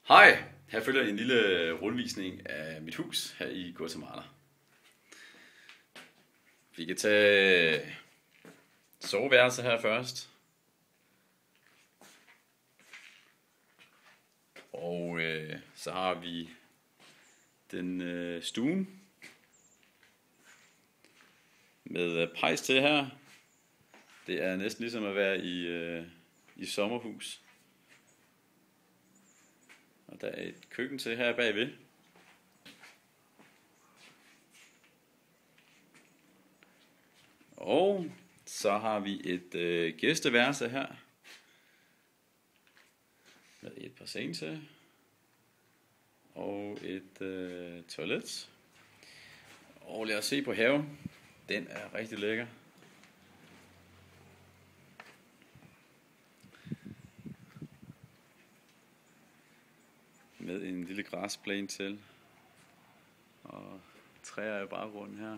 Hej, her følger en lille rundvisning af mit hus her i Guatemala. Vi kan tage soveværelset her først. Og så har vi den stuen med pejs til her. Det er næsten ligesom at være i sommerhus. Og der er et køkken til her bagved. Og så har vi et gæsteværelse her. Med et bassin til. Og et toilet. Og lad os se på haven. Den er rigtig lækker. Med en lille græsplæne til. Og træer i baggrunden her.